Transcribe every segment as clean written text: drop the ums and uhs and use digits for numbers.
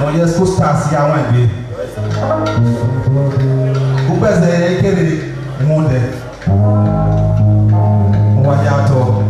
Non, il y a ce qui a un peu. Vous pouvez quel est le monde? On va dire à toi.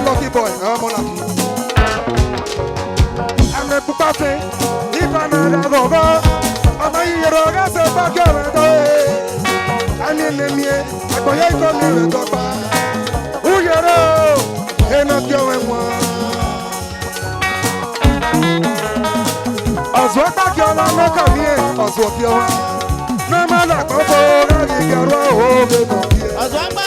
Lucky boy, I'm on lucky. I'm a puppy, if I'm not a go, I'm a hero, I said, back I'm in the mirror, I go ahead and go back. Who you know, and not going one. As what back your man, come here, as what you are. No matter what, I get over. As what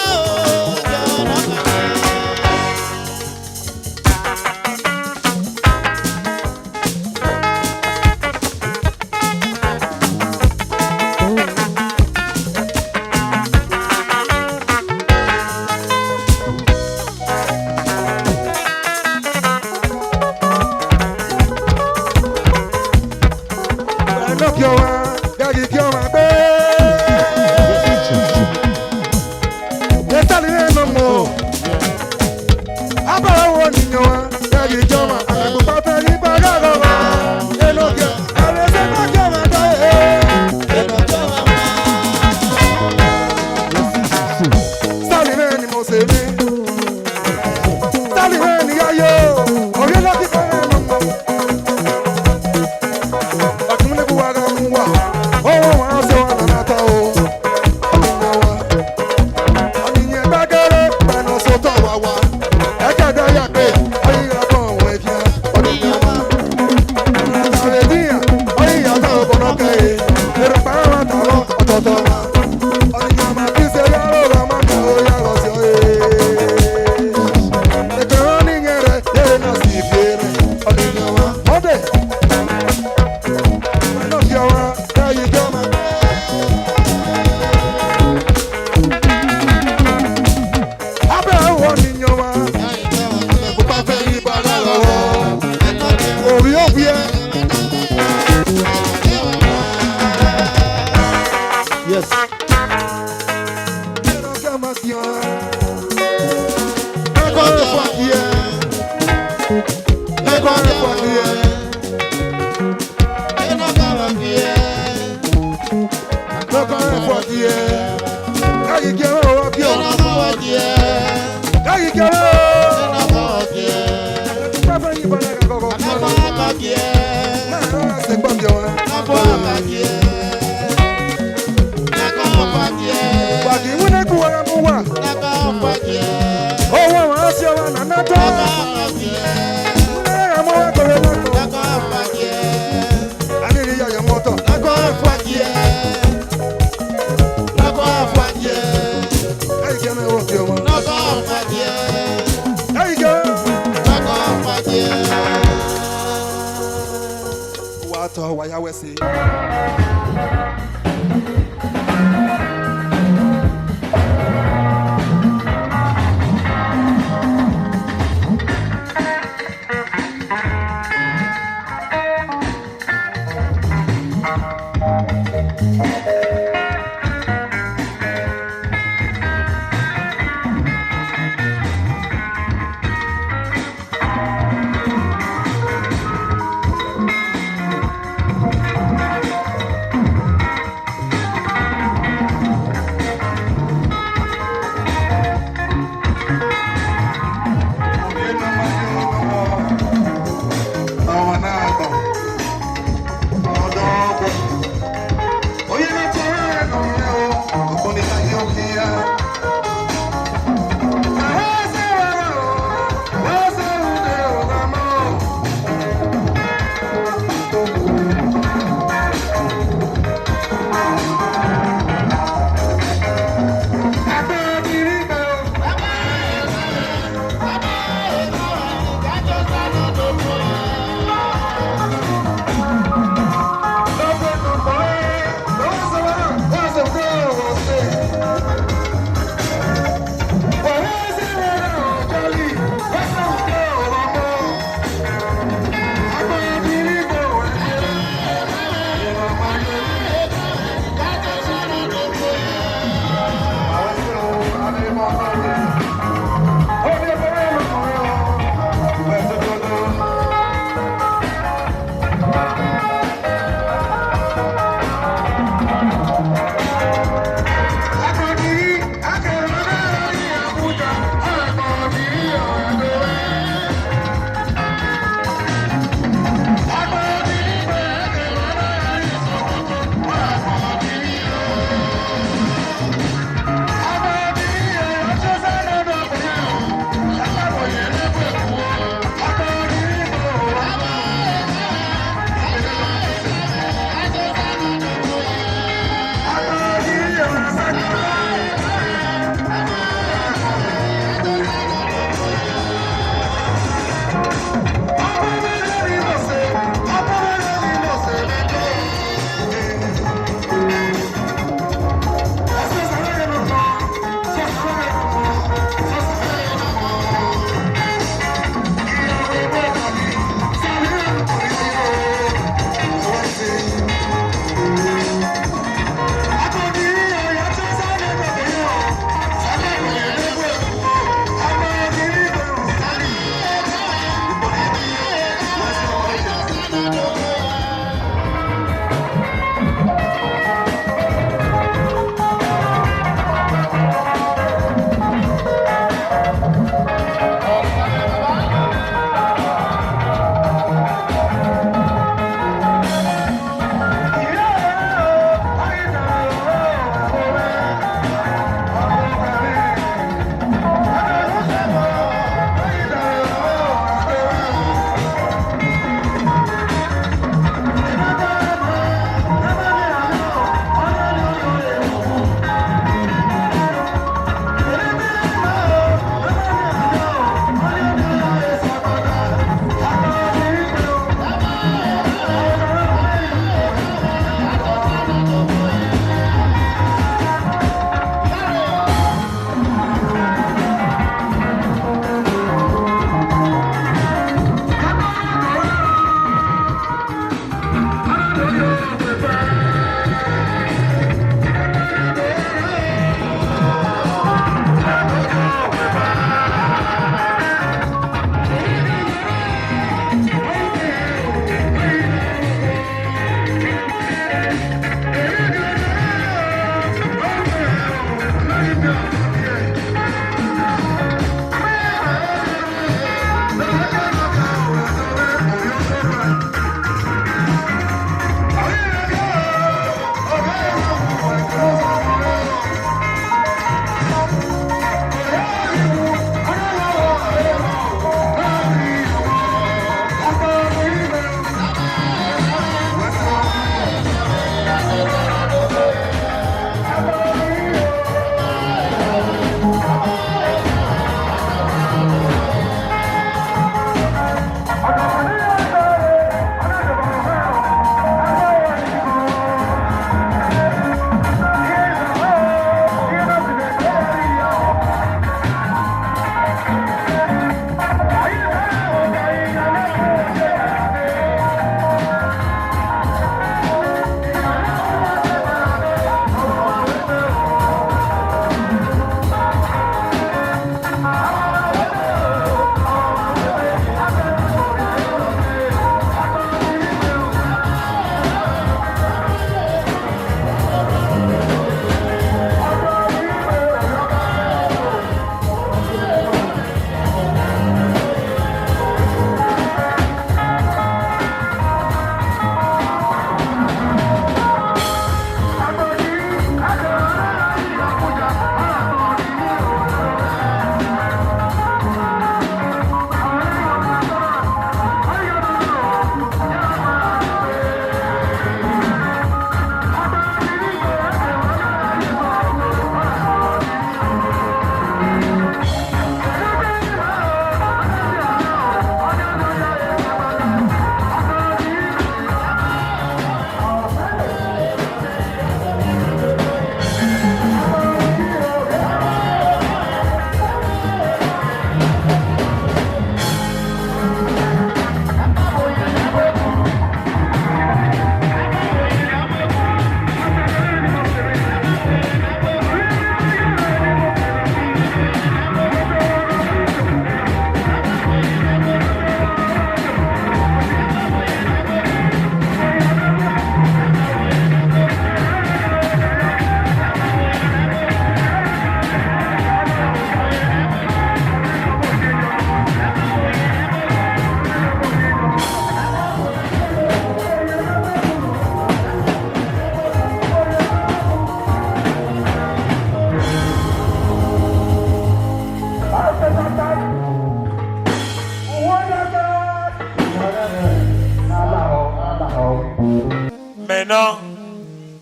non,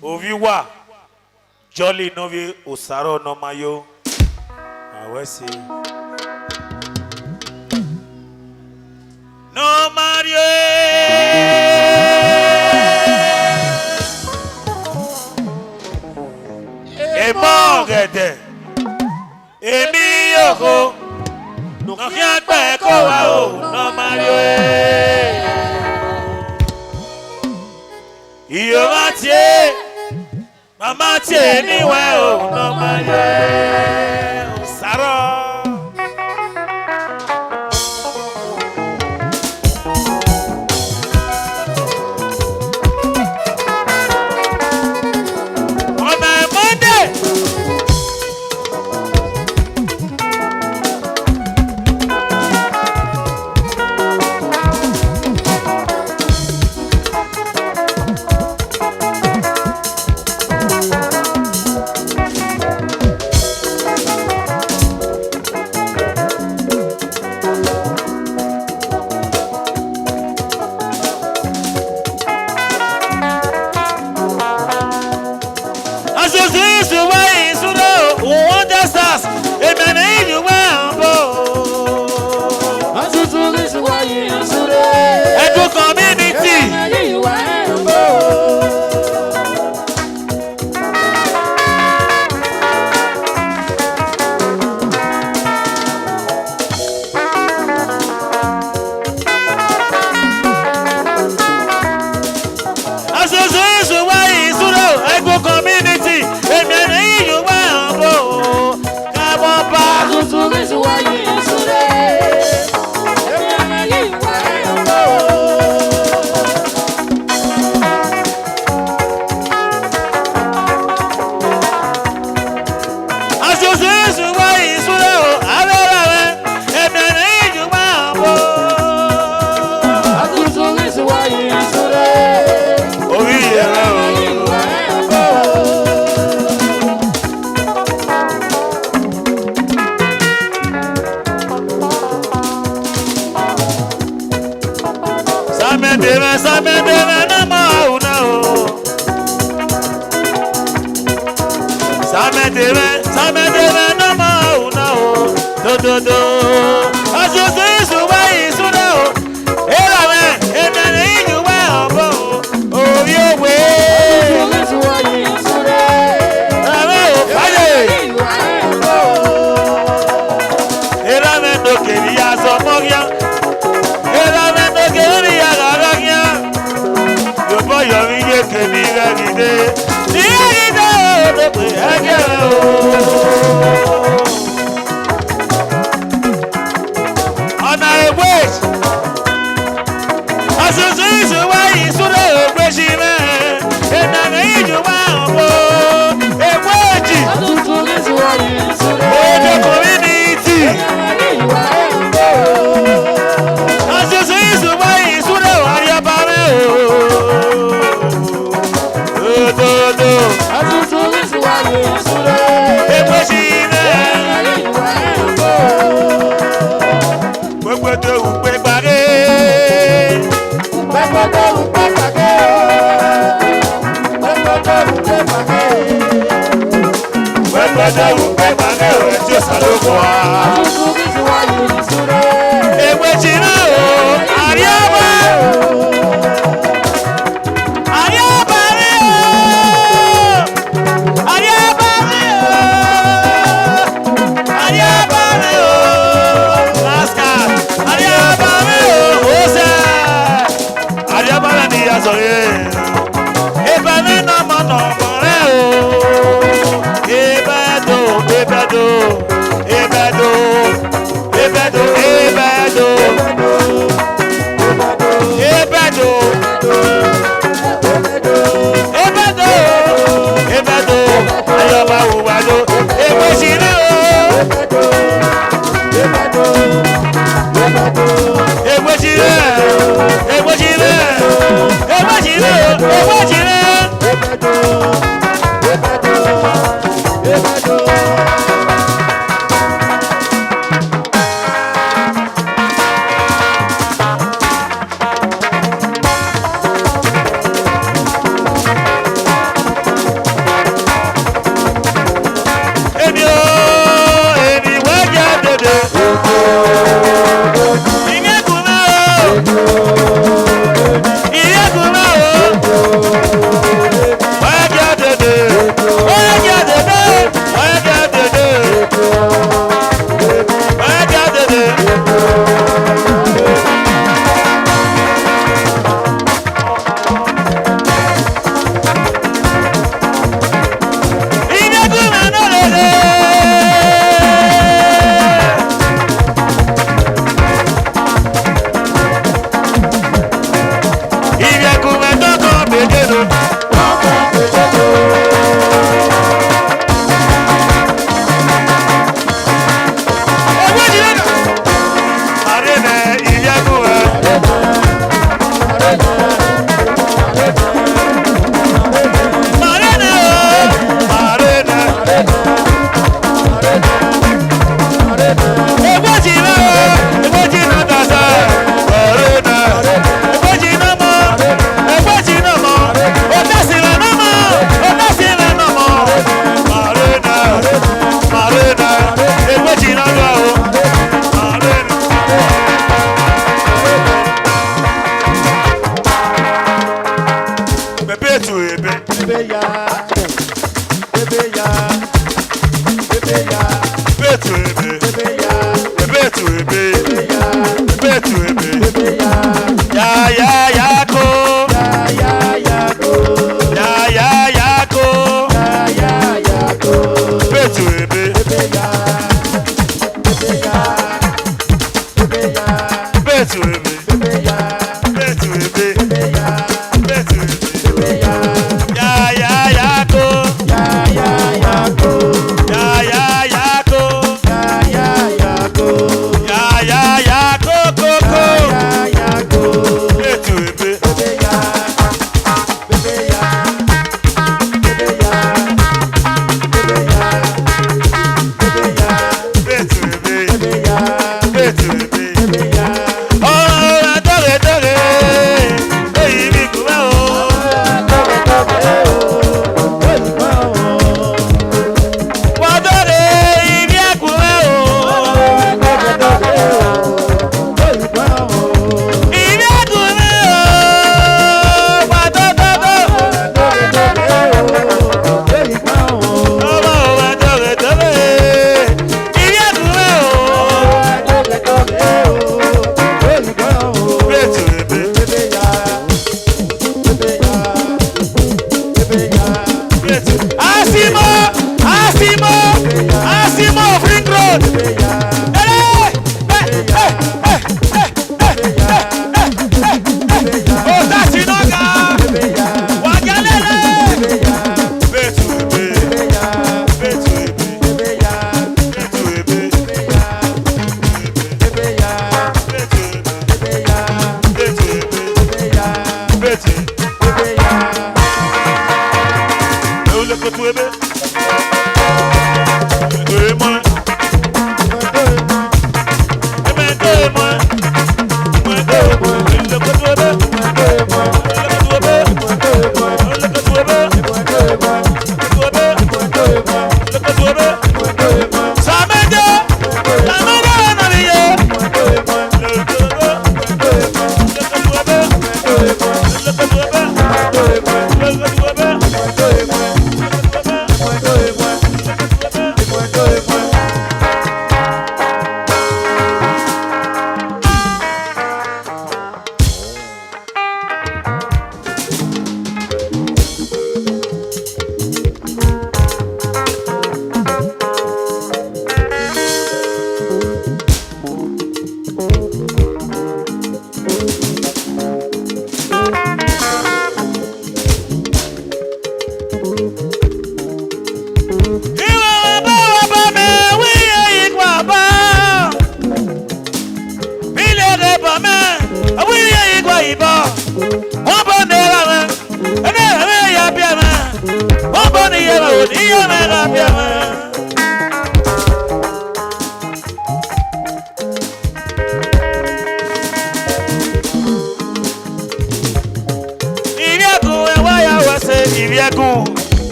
Oviwa, Jolly Novi, Osaro no Mayo. Ah ouais, c'est. No Mario! Et Morgede, et Miyoko, nous rien pas quoi, no Mario! Iyo matie, mama tie ni we o no maye saro. On a Monday.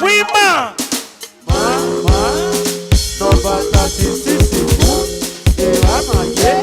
Wima. Number 36 fún Ìrámàyé.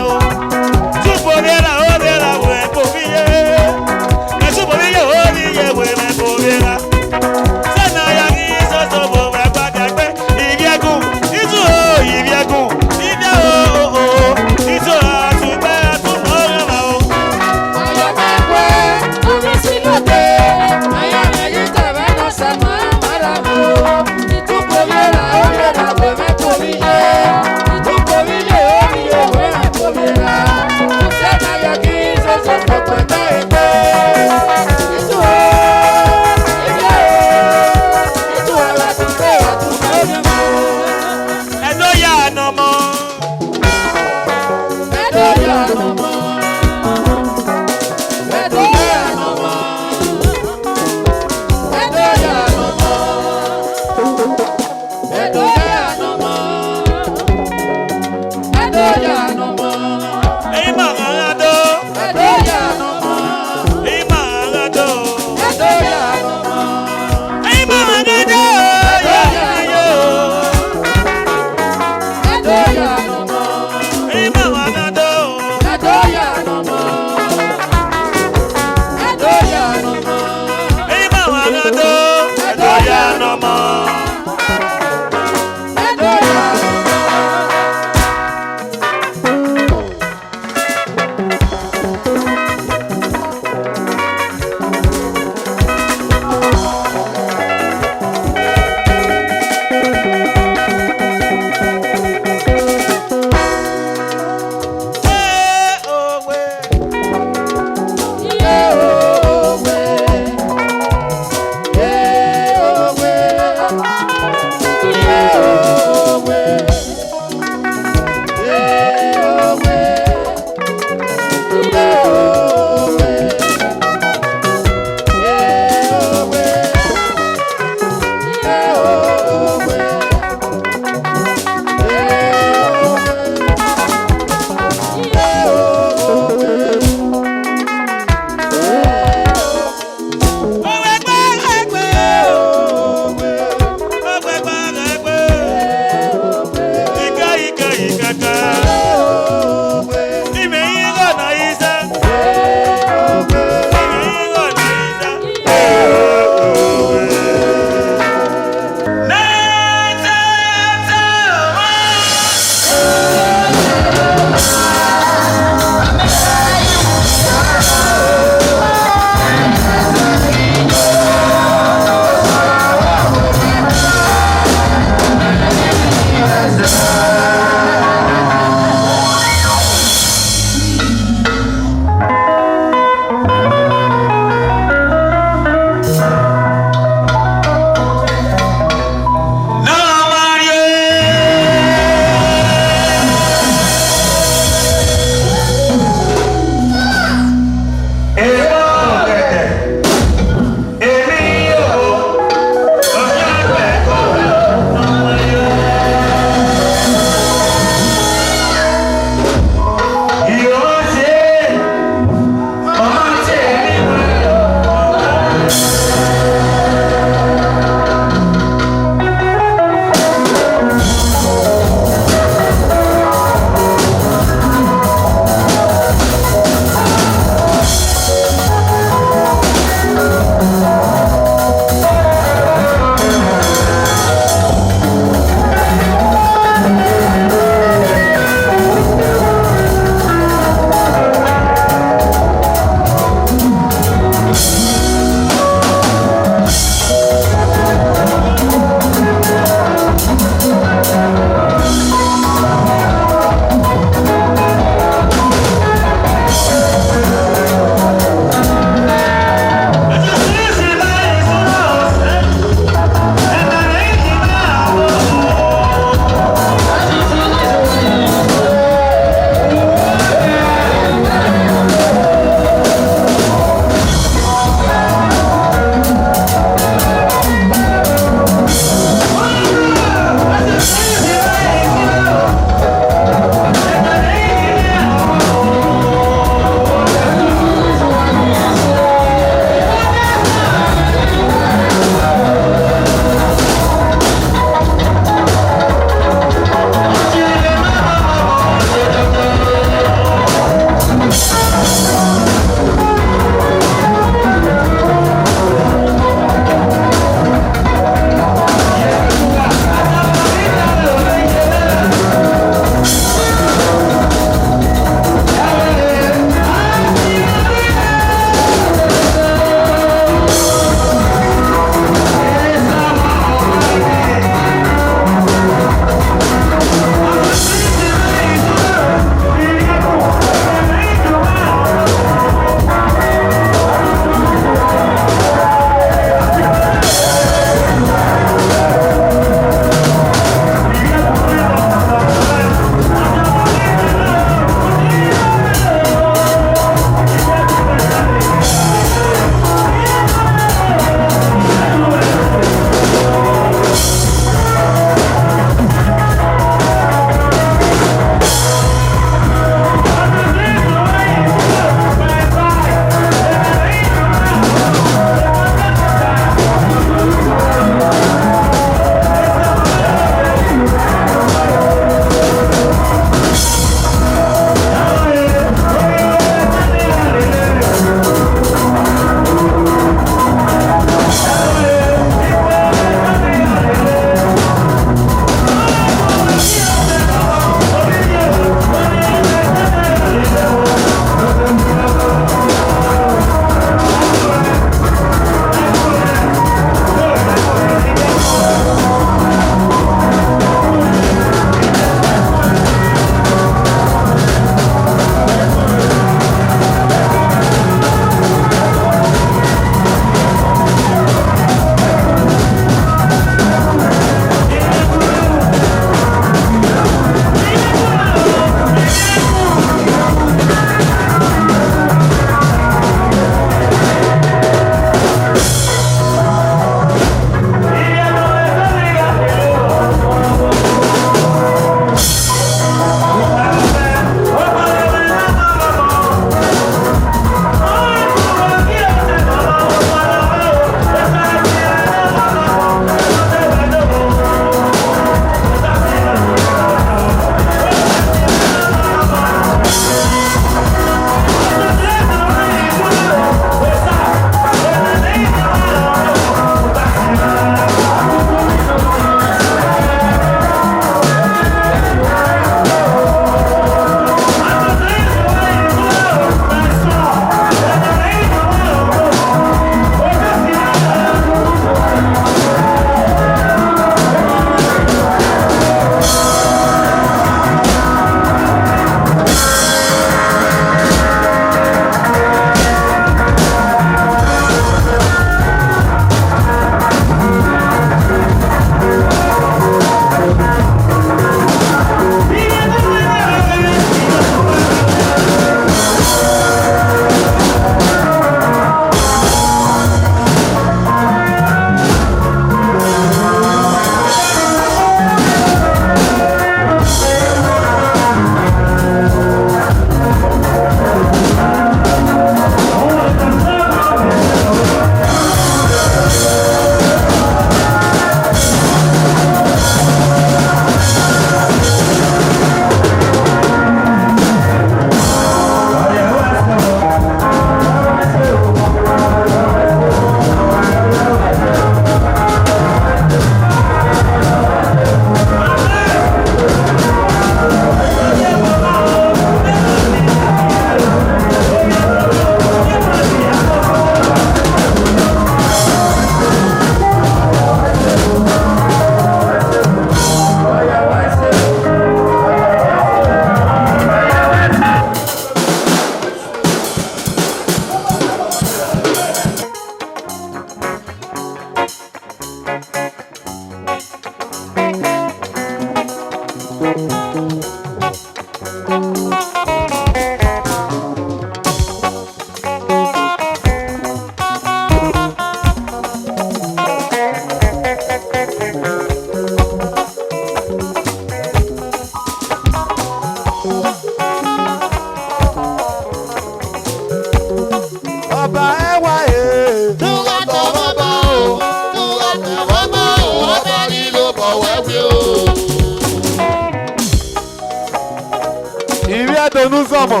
Olúzọmọ.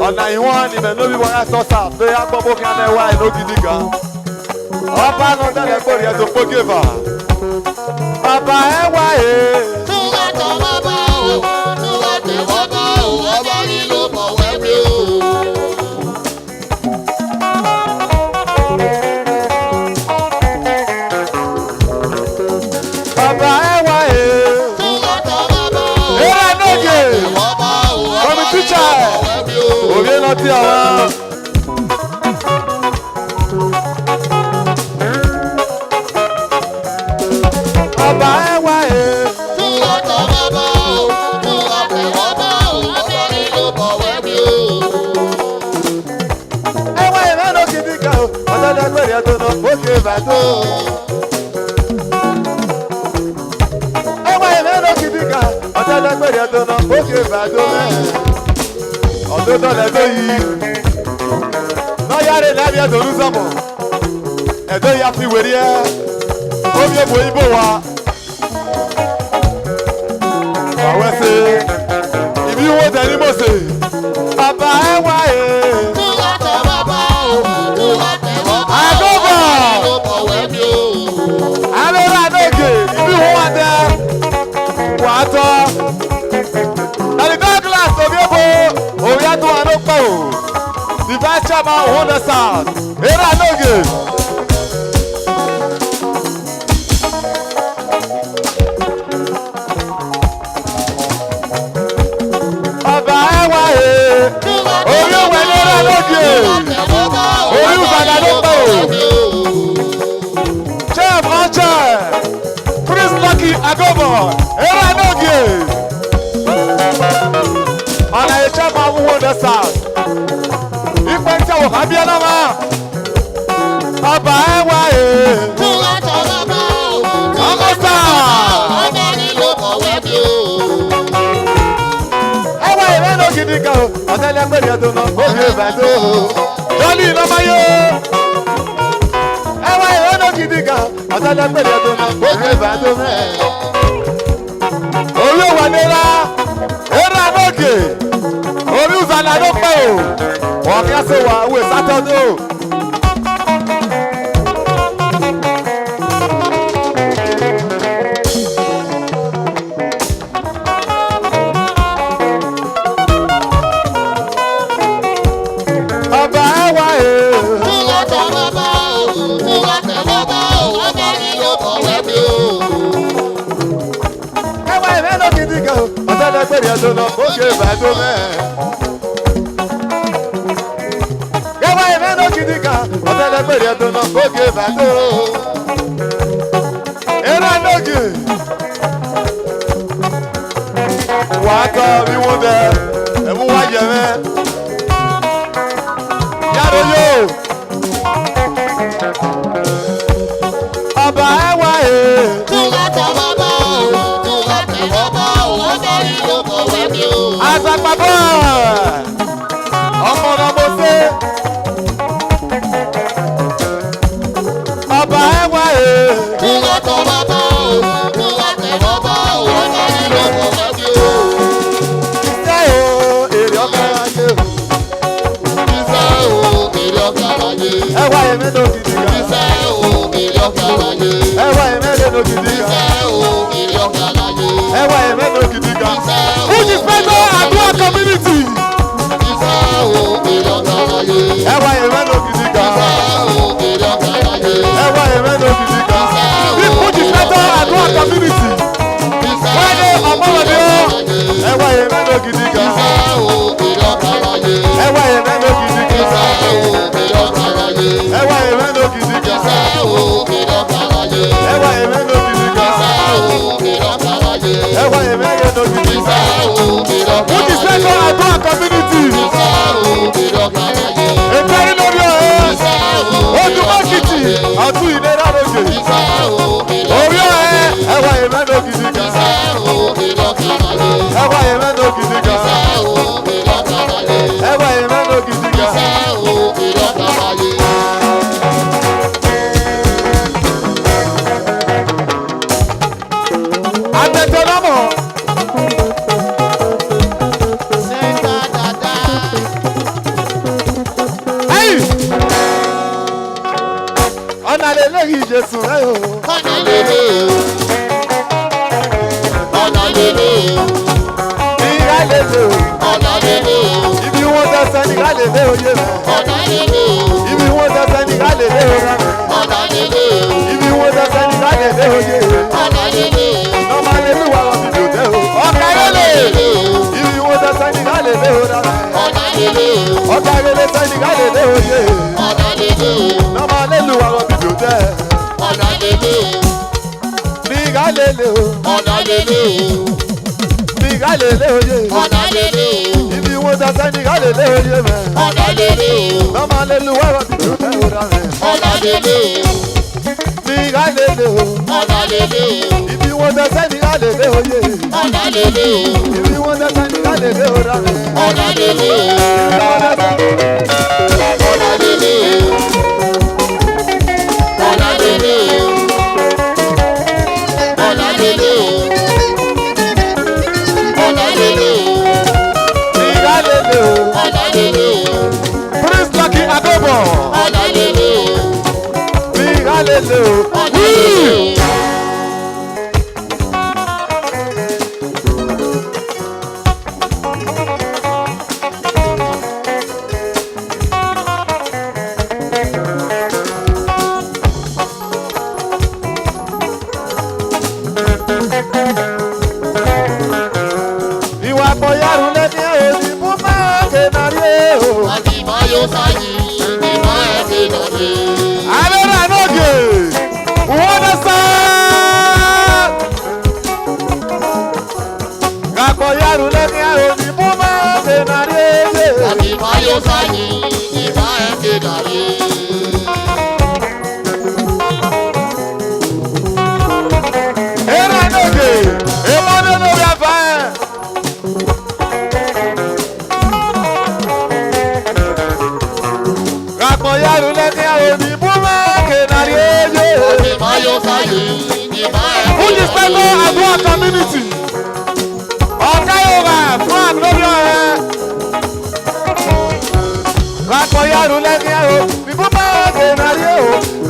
Ọ̀nà ìwọ̀n ni mẹ́ lórí wọn yà sọ́sà pé agbọ́bọ́ kí á wá inú gidi gan. Ọba náà tẹ́lẹ̀ gbòòrì ẹ̀dùn pógèvà. Bàbá ẹ wá yé. Túwà tọ́ bàbá o, túwà tẹ̀ bàbá o, ọba nílò bọ̀wẹ́ mi o. Bàbá ẹ wá yé. Túwà tọ́ bàbá o, Eré nóge. bàbá o, ọba Kọ́mi nílò tíṣà. bọ̀wẹ́ mi o. Òbí náà ti àwọn. Bàbá ẹ wá yé. Túwà tọ́ bàbá o, túwà tẹ̀ bàbá o, ọba nílò bọ̀wẹ́ mi o. Ẹ wá yé mẹ́nu gidi gan o. Ọ̀dọ́dọ́ gbèrè ẹ̀dùn náà pógèvà tó. Ẹ wá yé mẹ́nu gidi gan. Ọ̀dọ́dọ́ gbèrè ẹ̀dùn náà pógèvà tó mẹ́. Ọ̀dọ́dọ́ lẹ́dọ̀ yìí. Lọ́yàrá ìlànà ẹ̀dùn Olúzọmọ. Ẹ̀dọ́ yà fi wèrè ẹ́. Omi èbò ibo wa. Àwọn ẹsẹ̀ ìbí wo tẹ̀lé mọ̀sẹ̀. Bàbá ẹ wá yé. Túwà tọ́ bàbá o, túwà tẹ̀ bàbá o, Àgọ́bà. ọba nílò bọ̀wẹ́ mi o. Alóra n'oge ìbí wo wá dẹ. Wà á tọ́. Nàlí Douglas omi èbò òun yá tó wà ló pẹ́ o. The vice chairman hold us out. Era n'oge. Bàbá ẹ wá yé. Orí òwe lóra n'oge. Orí ìbàdàn ló pẹ́ o. Chef Ọ̀chẹ́. Chris Lucky Agobo. Era n'oge. Ọ̀nà ìjẹ́ máa ń hold us out. Ìpè tí àwọn kan bí ẹ náà máa. Bàbá ẹ wá yé. Túwà tọ́ bàbá o, Ọmọ sáà. ọba nílò bọ̀wẹ́ mi o. Ẹ wá yé mẹ́nu gidi gan o. Ọ̀tẹ́lẹ̀ gbèrè ẹ̀dùn náà pógèvà tó. Jọ́lí lọ́mọ yó. Ẹ wá yé mẹ́nu gidi gan. Ọ̀tẹ́lẹ̀ gbèrè ẹ̀dùn náà pógèvà tó mẹ́. Orí òwà nira. Era n'oge. Orí ìzànà ló pẹ́ o. Ọ̀kẹ́ ṣe wà wé sátọ́dọ̀. Bàbá ẹ wá yé. Túwà tọ́ bàbá o, túwà tẹ̀ bàbá o, ọba nílò bọ̀wẹ́ mi o. Ẹ wá yé mẹ́nu gidi gan o. Ọ̀tẹ́lẹ̀ gbèrè ẹ̀dùn náà pógèvà tó mẹ́. Ẹ wá yé mẹ́nu gidi gan. Ọ̀tẹ́lẹ̀ gbèrè ẹ̀dùn náà pógèvà tó. Era n'oge. Wà á tọ́ bí wọ́n bẹ. Ẹ̀mú wá yẹ mẹ́. Yàrá yóò. Bàbá ẹ wá yé. Túwà tọ́ bàbá o, túwà tẹ̀ bàbá o, ọba nílò bọ̀wẹ́ mi o. Àgbàpapọ̀. Ọmọ náà mo ṣe. Bàbá ẹ wá yé. Túwà tọ́ bàbá o, túwà tẹ̀ bàbá o, ọba nílò bọ̀wẹ́ mi o. Ṣé o èrè ọkọ̀ ayé o? Iṣẹ́ o, èrè ọ̀gá láyé. Ẹ wá yé mẹ́nu gidi gan. Iṣẹ́ o, èrè ọ̀gá láyé. Ẹ wá yé mẹ́nu gidi gan. Iṣẹ́ o, èrè ọ̀gá láyé. Ẹ wá yé mẹ́nu gidi gan. Iṣẹ́ o, Fújì Fẹ́tọ́ Àdúrà Community. iṣẹ́ o, èrè ọ̀gá láyé. Ẹ wá yé mẹ́nu gidi gan. Iṣẹ́ o, èrè ọ̀gá láyé. Ẹ wá yé mẹ́nu gidi gan. Bí Fújì Fẹ́tọ́ Àdúrà Community. Wáyé ọmọlọ́dé ó. Ẹ wá yé mẹ́nu gidi gan. Iṣẹ́ o, èrè ọ̀gá láyé. Ẹ wá yé mẹ́nu gidi gan. Iṣẹ́ o, èrè ọ̀gá láyé. Ẹ wá yé mẹ́nu gidi gan. Iṣẹ́ o, èrè ọ̀gá láyé. Ẹ wá yé mẹ́nu gidi gan. Iṣẹ́ o, èrè ọ̀gá láyé. Ẹ wá yé mẹ́nu gidi gan. Iṣẹ́ o, èrè ọ̀gá Fújì láyé. Fẹ́tọ́ Àdúrà Community. Iṣẹ́ o, èrè ọ̀gá láyé. Ètò ayé lórí ọ̀. ọ̀nà lè léyìí Jésù rẹ̀ o. ọ̀nà lélẹ̀ ọ̀nà lélẹ̀ Ìyá lè lè o. ọ̀nà lélẹ̀ Ibi wọn tẹsẹ̀ ní ká lè lé oyè rẹ̀. ọ̀nà lélẹ̀ Ibi wọn tẹsẹ̀ ní ká lè lé oyè rẹ̀. ọ̀nà lélẹ̀ Ibi wọn tẹsẹ̀ ní ká lè lé oyè rẹ̀. ọ̀nà lélẹ̀ Ọmọ alẹ́lúwa wọn fi dòdè o. Ọ̀kà lélẹ̀. Ibi wọn tẹsẹ̀ ní ká lè lé oyè rẹ̀. ọ̀nà lélẹ̀ Ọ̀kà lélẹ̀ tẹ̀ ní ká lè lé oyè. ọ̀nà lélẹ̀ Ọmọ alẹ́lúwa wọn fi dòdè. ọ̀nà lélẹ̀ Ní ká lè lé o. ọ̀nà lélẹ̀ Ní ká lè lé oyè. ọ̀nà lélẹ̀ Ibi wọn tẹsẹ̀ ní ká lè lé oyè rẹ̀. ọ̀nà lélẹ̀ Ọmọ alẹ́lúwa wọn fi dòdè o rẹ̀. ọ̀nà lélẹ̀ Ní ká lè lé o. ọ̀nà lélẹ̀ Ibi wọn tẹsẹ̀ ní ká lè lé oyè. ọ̀nà lélẹ̀ Ibi wọn tẹsẹ̀ ní ká lè lé o rẹ̀. ọ̀nà lélẹ̀ ọ̀nà lélẹ̀ ọ̀nà lélẹ̀ ọ̀nà lélẹ̀ ọ̀nà lélẹ̀ Ní ká lè lé o. ọ̀nà lélẹ̀ Prince Lucky Adobo. ọ̀nà lélẹ̀ Ní ká lè lé o. ọ̀nà lélẹ̀. Ìwà àpọ̀yàrú lẹ́ni òní mú máa kénarí o. Adimayo sayi, Adimayo kenare. Alera n'oge, wọ́n dẹ̀ sá. Àpọ̀yàrú lẹ́ni òní mú máa kénarí o. Adimayo sayi, Adimayo kenare. Era n'oge, èmọ́dé lórí ẹ̀fà ẹ̀. Àpọ̀yàrú lẹ́ni òní mú máa kénarí o. Adimayo sayi, Adimayo Who is Pego Adua community? Ọ̀gá Yorùbá fún àgbọ̀dọ̀ ẹ̀. Ràpọ̀yàrú lẹ́ni ẹ̀rọ ní fún báàgì nàrí o.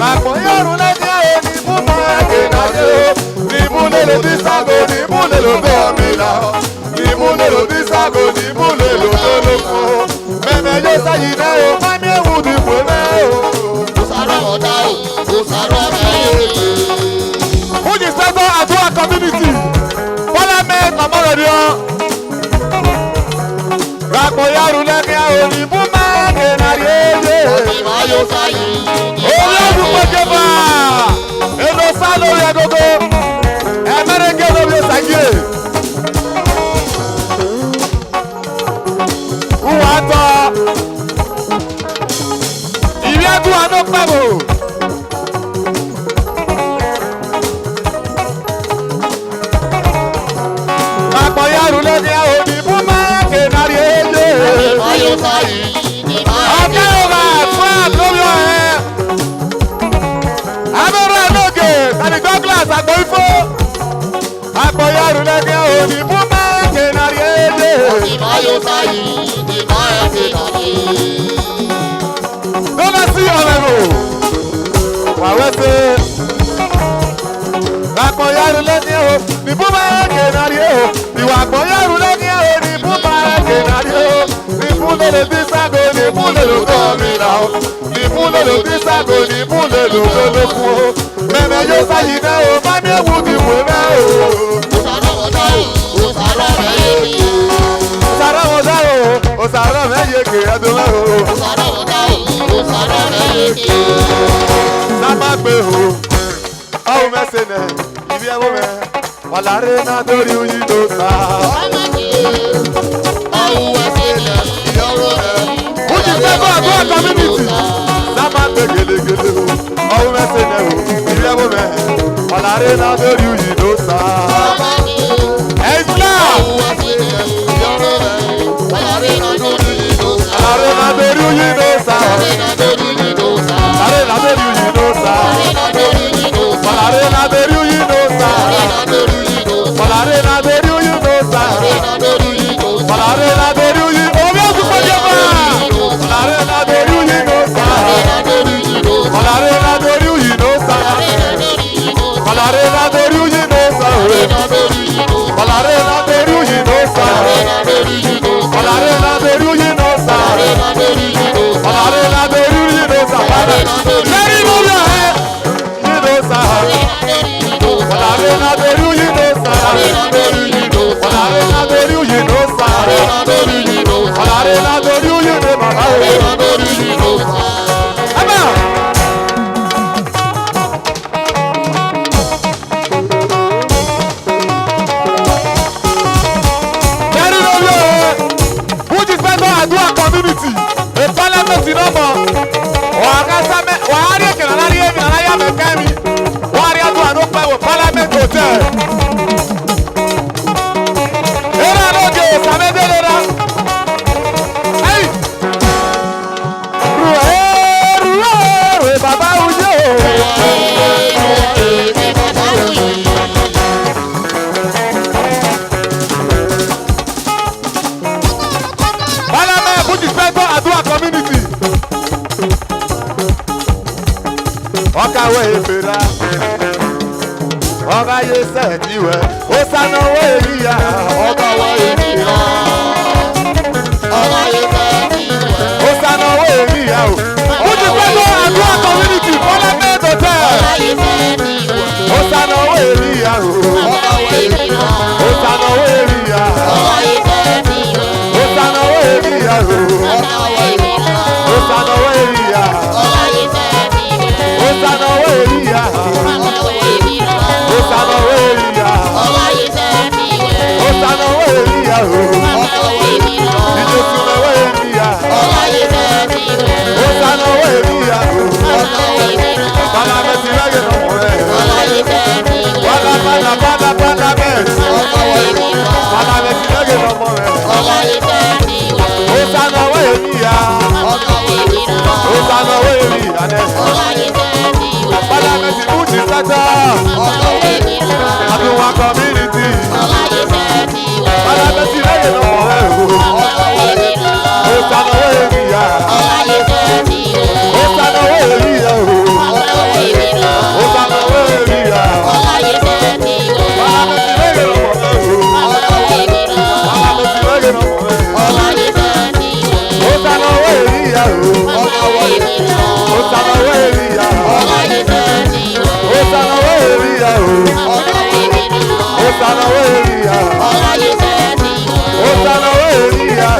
Ràpọ̀yàrú lẹ́ni ẹ̀rọ ní fún báàgì nàrí o. Níbúlélò bí ságo níbúlélò bí ọ̀mìnà. Níbúlélò bí ságo níbúlélò lólókò. Mẹ̀mẹ̀ yóò sáyìn náà o, má ní ewu dìbò náà o. Osara ọ̀dà o, Osara ẹ̀yẹ. Who is Pego Adua community? Parliament Amọ̀rọ̀dìọ́. Ràpọ̀yàrú lẹ́ni ẹ̀rọ ní fún báàgì nàrí o. Adimayo sayi, Orí ọdún pẹ̀jẹ̀bà, èlò sá lórí ẹ̀gógó, ẹ̀mẹ́rẹ́gẹ́ lórí ẹ̀sàgìrì. Wùwà tọ́, ìrí ẹ̀dùn àná pẹ̀bù. Àpọ̀yàrú lẹ́ni àwọn òdìbò máa kénarí ẹ̀yẹ. Adimayo sayi, Ọ̀gá Yorùbá fún àlórí ọ̀hẹ́. Abẹ́rẹ́ lóge, tàbí Douglas àgbọ̀ ifo. Àpọ̀yàrú lẹ́ni òdìbò máa kénarí ẹ̀yẹ. Adimayo sayi, Adimayo kenare. Lọ́lá sí ọ̀rẹ́ rò. Wàwẹ́ ṣe. Àpọ̀yàrú lẹ́ni òdìbò máa kénarí ẹ̀yẹ. Ìwà àpọ̀yàrú lẹ́ni òdìbò máa kénarí ẹ̀yẹ. Níbúlélò bí ságo níbúlélò gómìnà o. Níbúlélò bí ságo níbúlélò lólókun o. Mẹ̀mẹ̀ yóò sáyìn náà o, má ní ewu dìbò náà o. Osara ọ̀dà o, Osara ẹ̀yẹ. Òsàrà wọn dá o, òsàrà mẹ́yẹ kè ẹdùn mẹ́ o. Osara ọ̀dà o, Osara ẹ̀yẹ. Sábà gbé o, ọ̀hún mẹ́sẹ̀ nẹ̀, ibi ẹ̀wọ̀n mẹ́. Wàlárí náà torí oyin ló sá. Who is Pego Adua community? Sábà gbé gèlègèlè o, ọ̀hún mẹ́sẹ̀ nẹ̀ o, ibi ẹ̀wọ̀n mẹ́. Wàlárí náà torí oyin ló sá. Islam! Wàlárí náà torí oyin ló sá. Wàlárí náà torí oyin ló sá. Wàlárí náà torí oyin ló sá. Wàlárí náà torí oyin ló sá. Wàlárí náà torí oyin. Omi ọ̀sùn pẹ̀jẹ̀ bá. Wàlárí náà torí oyin ló sá. ọkàwé ìfèrà ọba yé sẹ́ẹ̀díwẹ̀ ó sánáwó èyíyá ọkàwé ìfèrà ó sánáwó èyíyá o ó ti pẹ́ tó àdúrà community fọlá mẹ́tò tẹ́ ó sánáwó èyíyá o ó sánáwó èyíyá ó sánáwó èyíyá o ó sánáwó èyíyá ó sánáwó èyíyá. Osanoweria, Osanoweria, Osanoweria, Osanoweria, Palametirage no more. Palametirage no more. Osanoweria, Palametibuchi Sata, Aduwa community, Palametirage no more. Osanoweria, Osanoweria, Osanoweria, Palametirage no more. Palametirage no more. Osanoweria, Osanoweria, Osanoweria, Osanoweria, Osanoweria,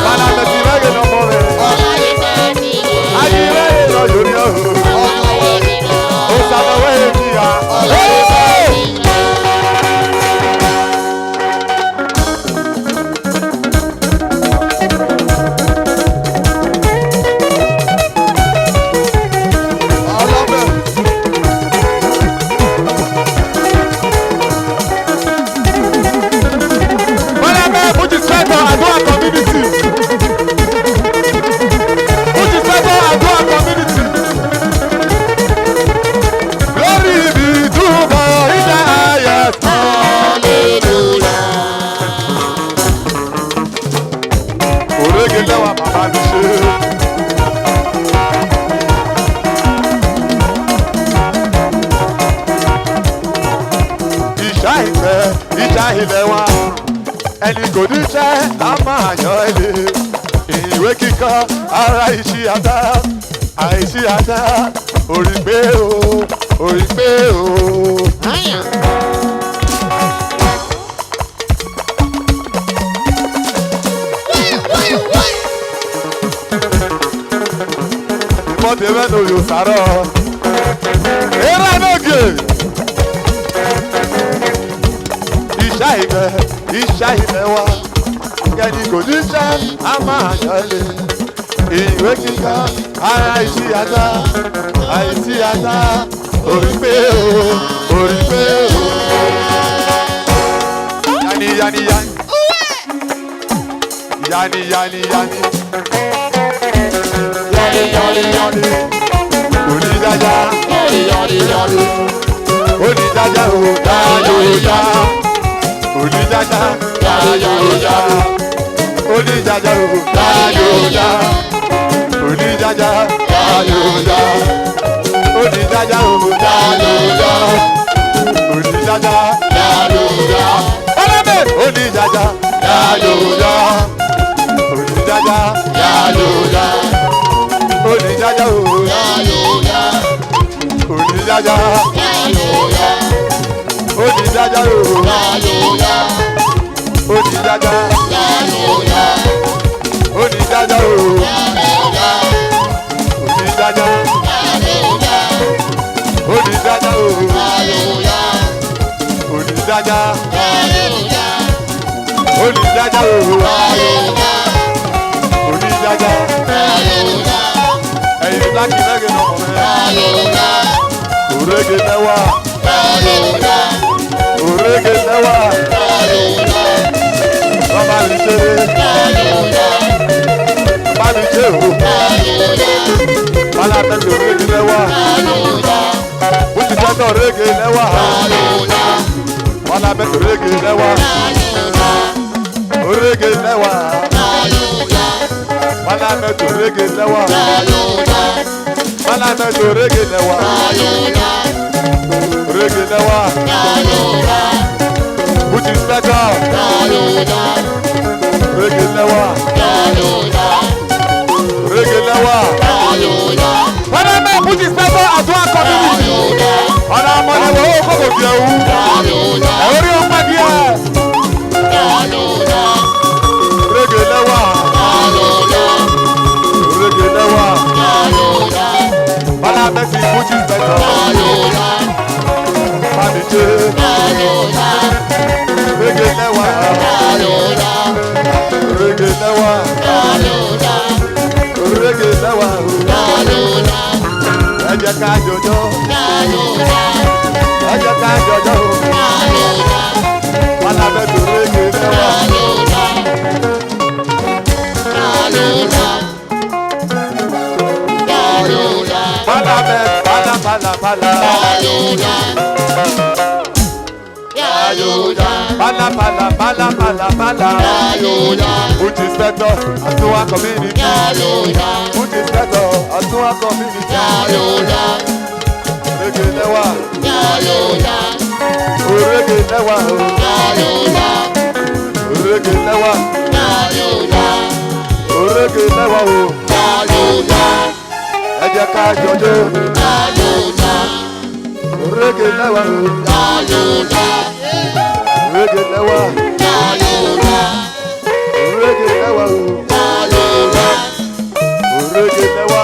Palametirage no more. Ayireye no yorio, Osanoweria. Ẹni kò ní jẹ́ a máa yan ẹni ìwé kíkọ́ ara iṣẹ́ àdá àìsí àdá orí pé o orí pé o. Ìmọ̀dé mẹ́nu yóò sárọ̀ eré n'oge. Iṣẹ́ ilẹ̀ wa kẹ́ni kò ní jẹ́ a máa yọlé ìwé kíkọ́ ara ìṣí àdá àìsí àdá orí pé o orí pé o. Yani yani yani yani yani yani yani yani yani onídàájá onídàájá o dáyò yá. Onídàájá dáyòjá, onídàájá o dáyòjá, onídàájá dáyòjá, onídàájá o dáyòjá, onídàájá dáyòjá, onídàájá dáyòjá, onídàájá dáyòjá, onídàájá o dáyòjá, onídàájá dáyòjá. Onídàájá o dáyòjá, onídàájá dáyòjá, onídàájá o dáyòjá, onídàájá dáyòjá, onídàájá o dáyòjá, onídàájá dáyòjá, onídàájá o dáyòjá, onídàájá dáyòjá. Ẹyin lákì lẹ́gẹ̀ẹ́ náà mọ̀ dáyòjá, òrèké mẹ́wàá. Orege lewa, baba mi ṣeré, baba mi ṣe o, bala tẹ̀lé orege lewa, bùtù tẹ̀lé orege lewa, bala tẹ̀lé orege lewa, orege lewa, bala tẹ̀lé orege lewa, bala Palamento reggae newa. Reggae newa. Put his back up. Reggae newa. Reggae newa. Palamento put his back up as one community. Ọ̀nà àmọ́lẹ̀ wo kókò fi ẹ̀wù. Ẹ̀wọ́rí ọ̀pá díẹ̀. Reggae newa. Reggae newa. Palamento put his back up. Pamite. Reggae newa. Reggae newa. Reggae newa. Ẹ jẹ́ ká jọjọ́. Ẹ jẹ́ ká jọjọ́. Palamento reggae newa. Pala. Put his better to our community. Put his better to our community. Reggae newa. Reggae newa. Reggae newa. Reggae newa. Ẹ jẹ́ ká jọjọ́. Reggae newa. Reggae newa. Reggae newa. Reggae newa.